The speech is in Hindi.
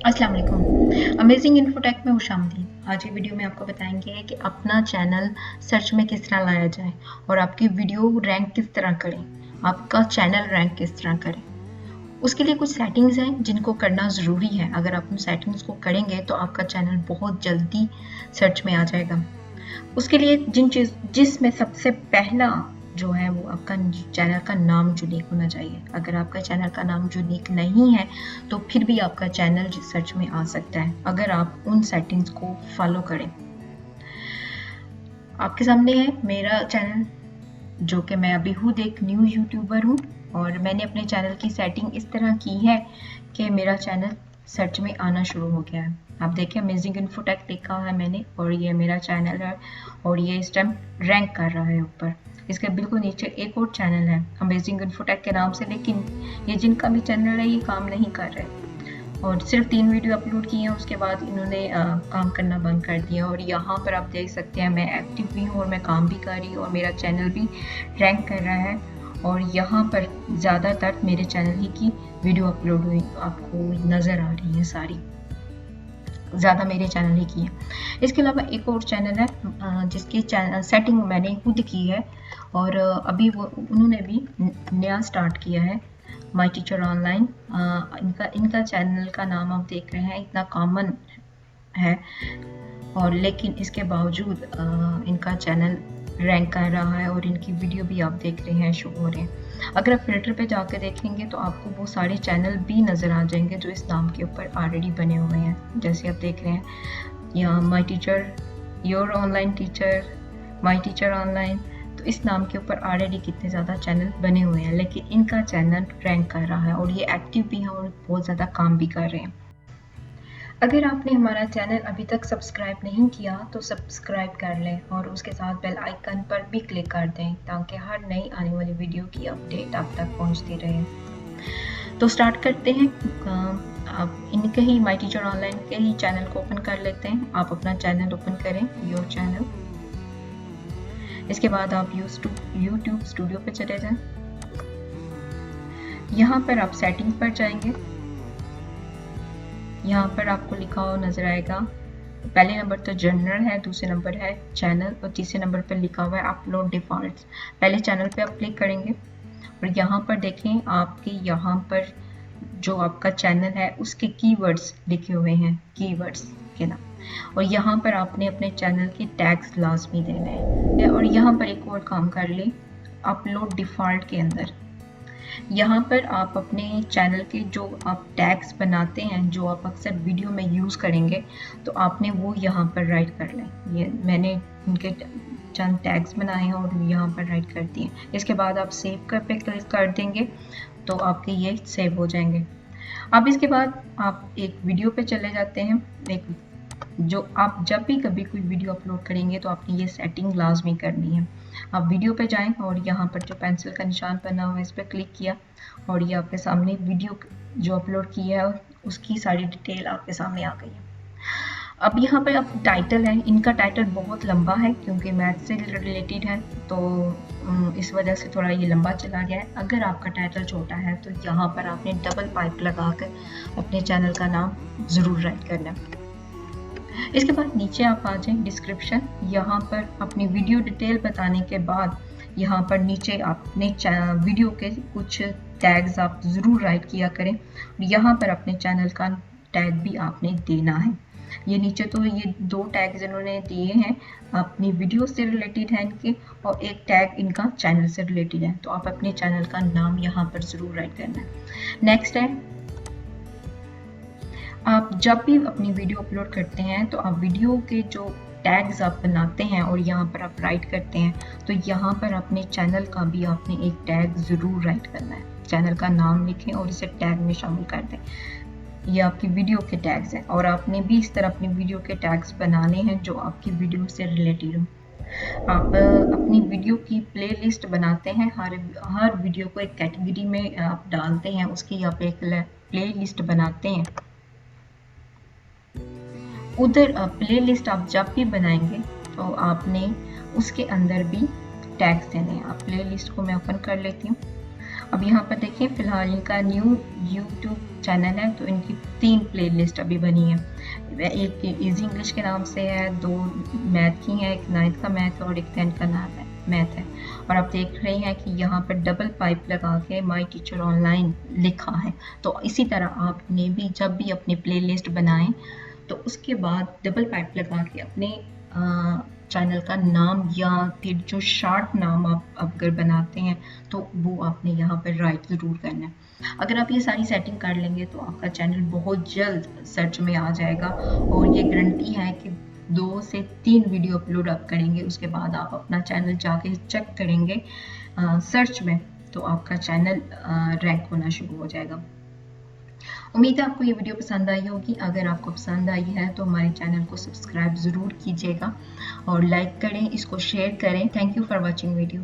अस्सलाम वालेकुम। अमेजिंग इन्फोटेक में खुशामदीद। आज की वीडियो में आपको बताएंगे कि अपना चैनल सर्च में किस तरह लाया जाए और आपकी वीडियो रैंक किस तरह करें, आपका चैनल रैंक किस तरह करें। उसके लिए कुछ सेटिंग्स हैं जिनको करना ज़रूरी है। अगर आप उन सेटिंग्स को करेंगे तो आपका चैनल बहुत जल्दी सर्च में आ जाएगा। उसके लिए जिसमें सबसे पहला जो है वो आपका चैनल का नाम यूनिक होना चाहिए। अगर आपका चैनल का नाम यूनिक नहीं है तो फिर भी आपका चैनल सर्च में आ सकता है अगर आप उन सेटिंग्स को फॉलो करें। आपके सामने है मेरा चैनल, जो कि मैं अभी खुद एक न्यू यूट्यूबर हूँ और मैंने अपने चैनल की सेटिंग इस तरह की है कि मेरा चैनल सर्च में आना शुरू हो गया है। आप देखिए अमेजिंग इन्फोटेक लिखा है मैंने और ये मेरा चैनल है और ये इस टाइम रैंक कर रहा है ऊपर। इसके बिल्कुल नीचे एक और चैनल है अमेजिंग इन्फोटेक के नाम से, लेकिन ये जिनका भी चैनल है ये काम नहीं कर रहे और सिर्फ 3 वीडियो अपलोड किए हैं। उसके बाद इन्होंने काम करना बंद कर दिया और यहाँ पर आप देख सकते हैं मैं एक्टिव भी हूँ और मैं काम भी कर रही हूँ और मेरा चैनल भी रैंक कर रहा है और यहाँ पर ज़्यादातर मेरे चैनल ही की वीडियो अपलोड हुई आपको नज़र आ रही है, सारी ज़्यादा मेरे चैनल ही की है। इसके अलावा एक और चैनल है जिसकी चैनल सेटिंग मैंने खुद की है और अभी वो उन्होंने भी नया स्टार्ट किया है, माई टीचर ऑनलाइन। इनका चैनल का नाम आप देख रहे हैं, इतना कॉमन है और लेकिन इसके बावजूद इनका चैनल रैंक कर रहा है और इनकी वीडियो भी आप देख रहे हैं, शो हो रहे हैं। अगर आप फिल्टर पे जाकर देखेंगे तो आपको वो सारे चैनल भी नज़र आ जाएंगे जो इस नाम के ऊपर ऑलरेडी बने हुए हैं। जैसे आप देख रहे हैं यहाँ my teacher, your online teacher, my teacher online, तो इस नाम के ऊपर ऑलरेडी कितने ज़्यादा चैनल बने हुए हैं, लेकिन इनका चैनल रैंक कर रहा है और ये एक्टिव भी हैं और बहुत ज़्यादा काम भी कर रहे हैं। अगर आपने हमारा चैनल अभी तक सब्सक्राइब नहीं किया तो सब्सक्राइब कर लें और उसके साथ बेल आइकन पर भी क्लिक कर दें ताकि हर नई आने वाली वीडियो की अपडेट आप तक पहुंचती रहे। तो स्टार्ट करते हैं। आप इनके ही माई टीचर ऑनलाइन के ही चैनल को ओपन कर लेते हैं। आप अपना चैनल ओपन करें, योर चैनल। इसके बाद आप यूट्यूब स्टूडियो पे चले जाएं। यहाँ पर आप सेटिंग पर जाएंगे। यहाँ पर आपको लिखा हुआ नजर आएगा, पहले नंबर तो जनरल है, दूसरे नंबर है चैनल और तीसरे नंबर पर लिखा हुआ है अपलोड डिफॉल्ट्स। पहले चैनल पे आप क्लिक करेंगे और यहाँ पर देखें आपके यहाँ पर जो आपका चैनल है उसके कीवर्ड्स लिखे हुए हैं, कीवर्ड्स के नाम, और यहाँ पर आपने अपने चैनल के टैग्स लाजमी देने हैं। और यहाँ पर एक और काम कर ले, अपलोड डिफॉल्ट के अंदर यहाँ पर आप अपने चैनल के जो आप टैग्स बनाते हैं, जो आप अक्सर वीडियो में यूज़ करेंगे, तो आपने वो यहाँ पर राइट कर लें। ये मैंने उनके चंद टैग्स बनाए हैं और यहाँ पर राइट कर दिए। इसके बाद आप सेव पे क्लिक कर देंगे तो आपके ये सेव हो जाएंगे। अब इसके बाद आप एक वीडियो पे चले जाते हैं। एक जो आप जब भी कभी कोई वीडियो अपलोड करेंगे तो आपने ये सेटिंग लाजमी करनी है। आप वीडियो पे जाएं और यहाँ पर जो पेंसिल का निशान बना हुआ है इस पर क्लिक किया और ये आपके सामने वीडियो जो अपलोड की है उसकी सारी डिटेल आपके सामने आ गई है। अब यहाँ पर अब टाइटल है, इनका टाइटल बहुत लंबा है क्योंकि मैथ से रिलेटेड है तो इस वजह से थोड़ा ये लंबा चला गया है। अगर आपका टाइटल छोटा है तो यहाँ पर आपने डबल पाइप लगाकर अपने चैनल का नाम ज़रूर राइट करना है। इसके बाद नीचे आप आ जाएं, डिस्क्रिप्शन, यहाँ पर अपनी वीडियो डिटेल बताने के बाद यहाँ पर नीचे आपने वीडियो के कुछ टैग्स आप ज़रूर राइट किया करें और यहाँ पर अपने चैनल का टैग भी आपने देना है। ये नीचे तो ये 2 टैग्स इन्होंने दिए हैं, अपनी वीडियो से रिलेटेड है इनके, और एक टैग इनका चैनल से रिलेटेड है, तो आप अपने चैनल का नाम यहाँ पर ज़रूर राइट करना है। नेक्स्ट है, आप जब भी अपनी वीडियो अपलोड करते हैं तो आप वीडियो के जो टैग्स आप बनाते हैं और यहाँ पर आप राइट करते हैं तो यहाँ पर अपने चैनल का भी आपने एक टैग ज़रूर राइट करना है। चैनल का नाम लिखें और इसे टैग में शामिल कर दें। ये आपकी वीडियो के टैग्स हैं और आपने भी इस तरह अपनी वीडियो के टैग्स बनाने हैं जो आपकी वीडियो से रिलेटेड हो। आप अपनी वीडियो की प्लेलिस्ट बनाते हैं, हर वीडियो को एक कैटेगरी में आप डालते हैं, उसकी आप एक प्लेलिस्ट बनाते हैं। उधर प्लेलिस्ट आप जब भी बनाएंगे तो आपने उसके अंदर भी टैग्स देने हैं। आप प्लेलिस्ट को मैं ओपन कर लेती हूँ अब यहाँ पर देखिए फिलहाल इनका न्यू यूट्यूब चैनल है, तो इनकी 3 प्लेलिस्ट अभी बनी है। एक इजी इंग्लिश के नाम से है, 2 मैथ की हैं, एक 9th का मैथ है और एक 10th का मैथ है। और आप देख रहे हैं कि यहाँ पर डबल पाइप लगा के माई टीचर ऑनलाइन लिखा है। तो इसी तरह आपने भी जब भी अपनी प्लेलिस्ट बनाएं तो उसके बाद डबल पाइप लगा के अपने चैनल का नाम या फिर जो शॉर्ट नाम आप अगर बनाते हैं तो वो आपने यहाँ पर राइट ज़रूर करना है। अगर आप ये सारी सेटिंग कर लेंगे तो आपका चैनल बहुत जल्द सर्च में आ जाएगा, और ये गारंटी है कि 2 से 3 वीडियो अपलोड आप करेंगे, उसके बाद आप अपना चैनल जाके चेक करेंगे सर्च में, तो आपका चैनल रैंक होना शुरू हो जाएगा। उम्मीद है आपको ये वीडियो पसंद आई होगी। अगर आपको पसंद आई है तो हमारे चैनल को सब्सक्राइब ज़रूर कीजिएगा और लाइक करें, इसको शेयर करें। Thank you for watching video.